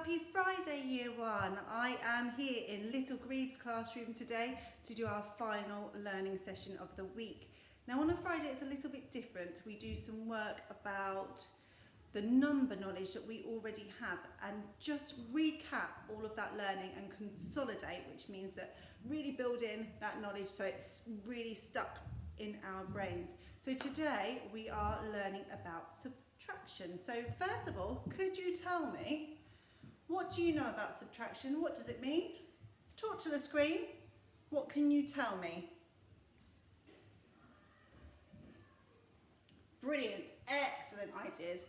Happy Friday, Year 1. I am here in Little Greaves classroom today to do our final learning session of the week. Now on a Friday it's a little bit different. We do some work about the number knowledge that we already have and just recap all of that learning and consolidate, which means that really build in that knowledge so it's really stuck in our brains. So today we are learning about subtraction. So first of all, could you tell me, what do you know about subtraction? What does it mean? Talk to the screen. What can you tell me? Brilliant, excellent ideas.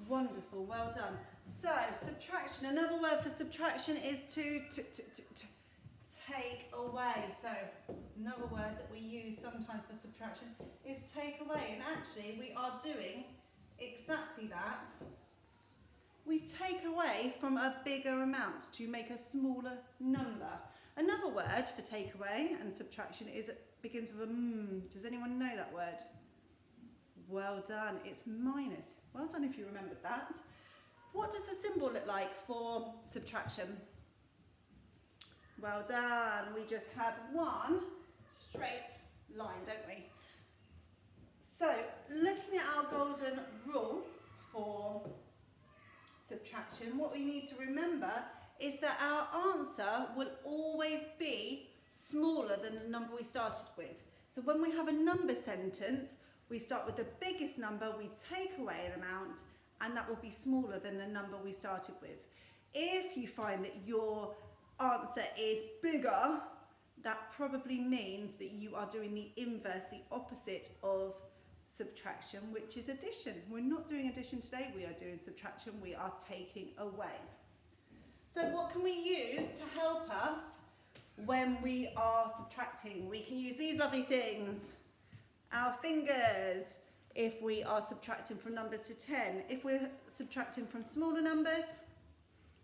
Wonderful, well done. So subtraction, another word for subtraction is to take away. So another word that we use sometimes for subtraction is take away. And actually we are doing exactly that. We take away from a bigger amount to make a smaller number. Another word for take away and subtraction begins with a m. Does anyone know that word? Well done, it's minus. Well done if you remembered that. What does the symbol look like for subtraction? Well done, we just have one straight line, don't we? So, looking at our golden rule for subtraction, what we need to remember is that our answer will always be smaller than the number we started with. So when we have a number sentence, we start with the biggest number, we take away an amount, and that will be smaller than the number we started with. If you find that your answer is bigger, that probably means that you are doing the inverse, the opposite of subtraction, which is addition. We're not doing addition today, we are doing subtraction, we are taking away. So what can we use to help us when we are subtracting? We can use these lovely things. Our fingers, if we are subtracting from numbers to 10. If we're subtracting from smaller numbers,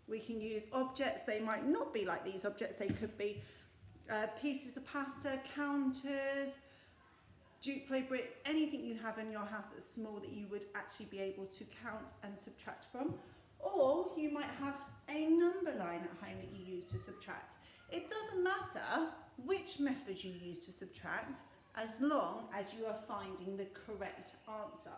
we can use objects. They might not be like these objects, they could be pieces of pasta, counters, Duplo bricks, anything you have in your house that's small that you would actually be able to count and subtract from. Or you might have a number line at home that you use to subtract. It doesn't matter which method you use to subtract as long as you are finding the correct answer.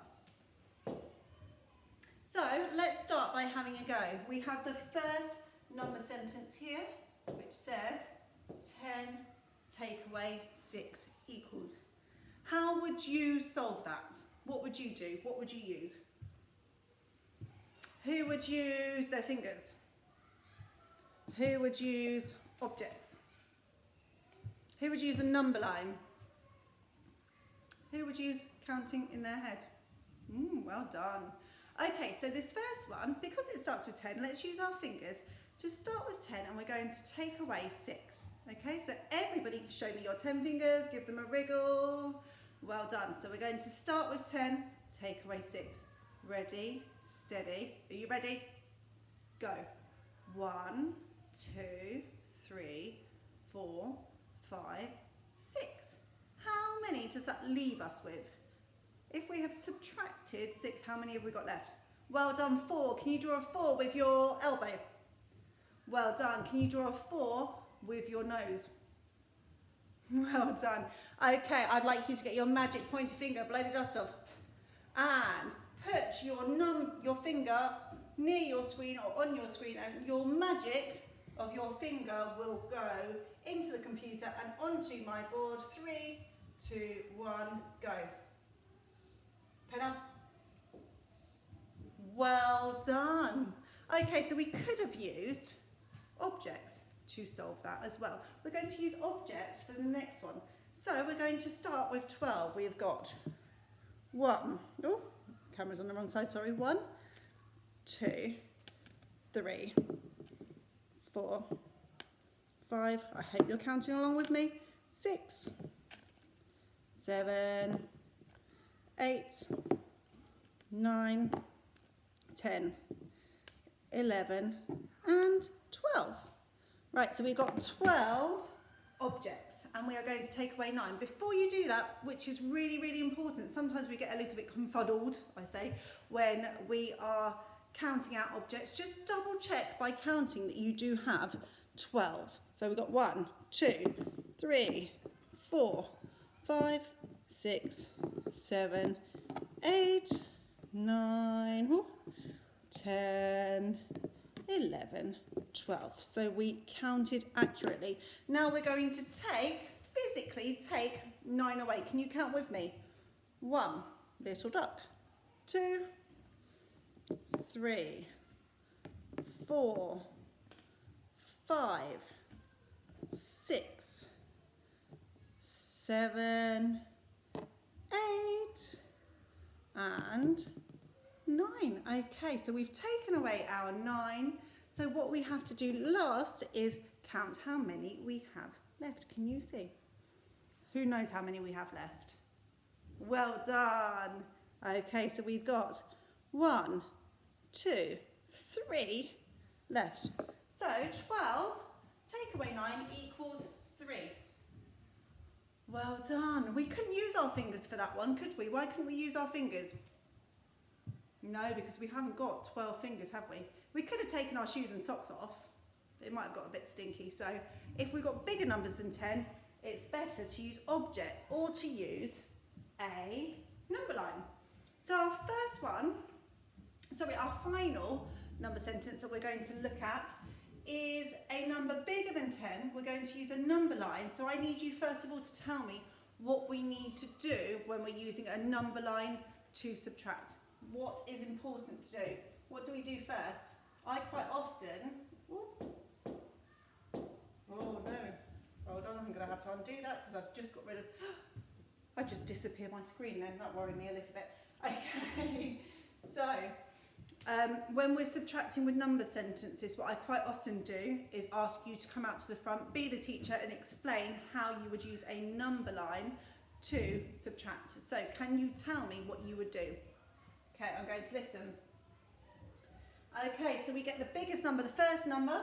So let's start by having a go. We have the first number sentence here, which says 10 take away 6 equals. How would you solve that? What would you do? What would you use? Who would use their fingers? Who would use objects? Who would use a number line? Who would use counting in their head? Well done. Okay, so this first one, because it starts with 10, let's use our fingers to start with 10 and we're going to take away 6. Okay, so everybody show me your 10 fingers, give them a wriggle. Well done. So we're going to start with 10, take away 6. Ready, steady. Are you ready? Go. 1, 2, 3, 4, 5, 6. How many does that leave us with? If we have subtracted 6, how many have we got left? Well done, 4. Can you draw a 4 with your elbow? Well done. Can you draw a 4 with your nose? Well done. Okay, I'd like you to get your magic pointy finger, blow the dust off, and put your finger near your screen or on your screen, and your magic of your finger will go into the computer and onto my board. 3, 2, 1, go. Pen off. Well done. Okay, so we could have used objects to solve that as well. We're going to use objects for the next one. So we're going to start with 12. We've got 1, oh, camera's on the wrong side, sorry. 1, 2, 3, 4, 5, I hope you're counting along with me, 6, 7, 8, 9, 10, 11, and 12. Right, so we've got 12 objects and we are going to take away 9. Before you do that, which is really, really important, sometimes we get a little bit confuddled, I say, when we are counting out objects, just double check by counting that you do have 12. So we've got 1, 2, 3, 4, 5, 6, 7, 8, 9, 10, 11, 12. So we counted accurately. Now we're going to physically take 9 away. Can you count with me? 1, little duck. 2, 3, 4, 5, 6, 7, 8, and 9. Okay, so we've taken away our 9. So what we have to do last is count how many we have left. Can you see? Who knows how many we have left? Well done. Okay, so we've got 1, 2, 3 left. So 12 take away 9 equals 3. Well done. We couldn't use our fingers for that one, could we? Why couldn't we use our fingers? No, because we haven't got 12 fingers, have we? We could have taken our shoes and socks off. It might have got a bit stinky. So if we've got bigger numbers than 10, it's better to use objects or to use a number line. So our final number sentence that we're going to look at is a number bigger than 10. We're going to use a number line. So I need you first of all to tell me what we need to do when we're using a number line to subtract. What is important to do? What do we do first? I quite often, oh no, hold on, I'm going to have to undo that because I've just got rid of, I just disappeared my screen then, that worried me a little bit. Okay, so when we're subtracting with number sentences, what I quite often do is ask you to come out to the front, be the teacher and explain how you would use a number line to subtract. So can you tell me what you would do? Okay, I'm going to listen. Okay, so we get the biggest number, the first number,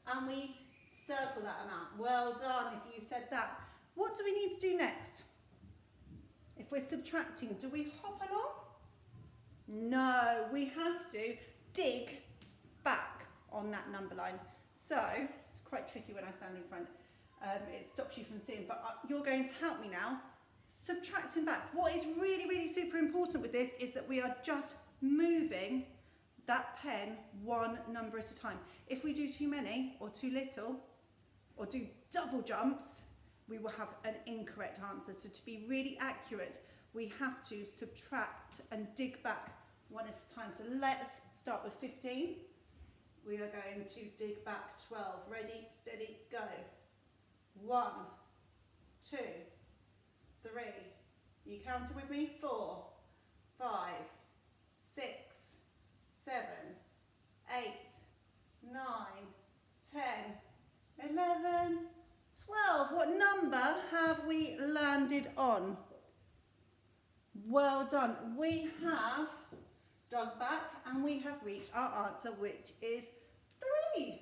and we circle that amount. Well done if you said that. What do we need to do next? If we're subtracting, do we hop along? No, we have to dig back on that number line. So, it's quite tricky when I stand in front. It stops you from seeing, but you're going to help me now. Subtracting back. What is really, really super important with this is that we are just moving that pen one number at a time. If we do too many or too little or do double jumps, we will have an incorrect answer. So to be really accurate, we have to subtract and dig back one at a time. So let's start with 15. We are going to dig back 12. Ready, steady, go. 1, 2, 3. You counting with me? 4, 5, 6, 7, 8, 9, 10, 11, 12. What number have we landed on? Well done. We have dug back and we have reached our answer, which is 3.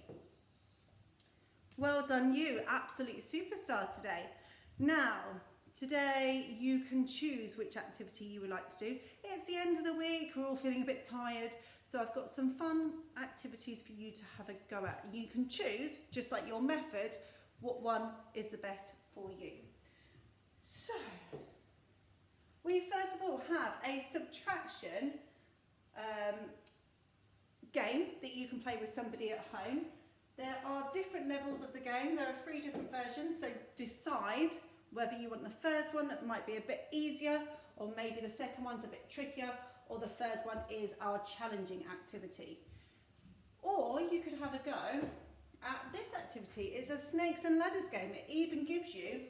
Well done you, absolute superstars today. Now, today you can choose which activity you would like to do. It's the end of the week, we're all feeling a bit tired, so I've got some fun activities for you to have a go at. You can choose, just like your method, what one is the best for you. So, we first of all have a subtraction game that you can play with somebody at home. There are different levels of the game. There are 3 different versions, so decide whether you want the first one that might be a bit easier, or maybe the second one's a bit trickier, or the third one is our challenging activity. Or you could have a go at this activity. It's a snakes and ladders game. It even gives you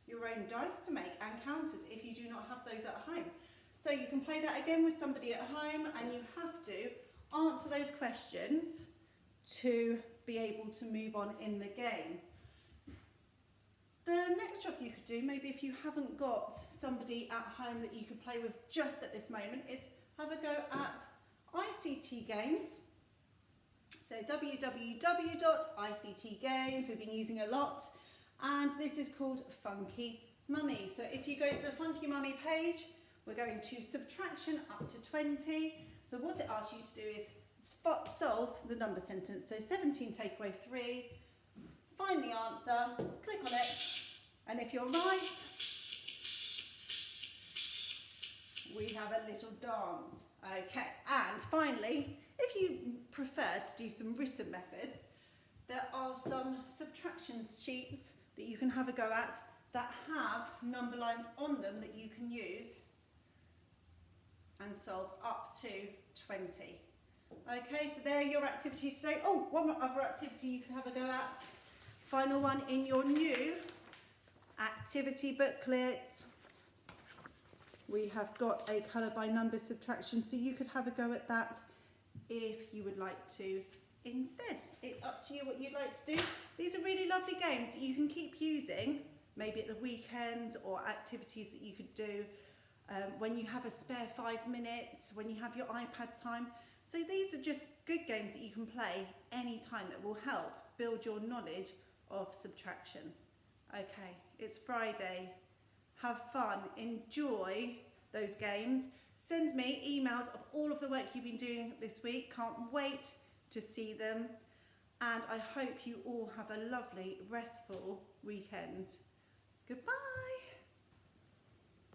your own dice to make and counters if you do not have those at home. So you can play that again with somebody at home, and you have to answer those questions to be able to move on in the game. The next job you could do, maybe if you haven't got somebody at home that you could play with just at this moment, is have a go at ICT games. So www.ICT games, we've been using a lot, and this is called Funky Mummy. So if you go to the Funky Mummy page, we're going to subtraction up to 20. So what it asks you to do is solve the number sentence. So 17 take away 3, find the answer, click on it, and if you're right, we have a little dance. Okay, and finally, if you prefer to do some written methods, there are some subtraction sheets that you can have a go at that have number lines on them that you can use and solve up to 20. Okay, so there are your activities today. Oh, one more other activity you can have a go at. Final one in your new activity booklet. We have got a colour by number subtraction, so you could have a go at that if you would like to instead. It's up to you what you'd like to do. These are really lovely games that you can keep using, maybe at the weekend, or activities that you could do when you have a spare 5 minutes, when you have your iPad time. So these are just good games that you can play anytime that will help build your knowledge of subtraction. Okay, it's Friday. Have fun, enjoy those games. Send me emails of all of the work you've been doing this week. Can't wait to see them. And I hope you all have a lovely, restful weekend. Goodbye.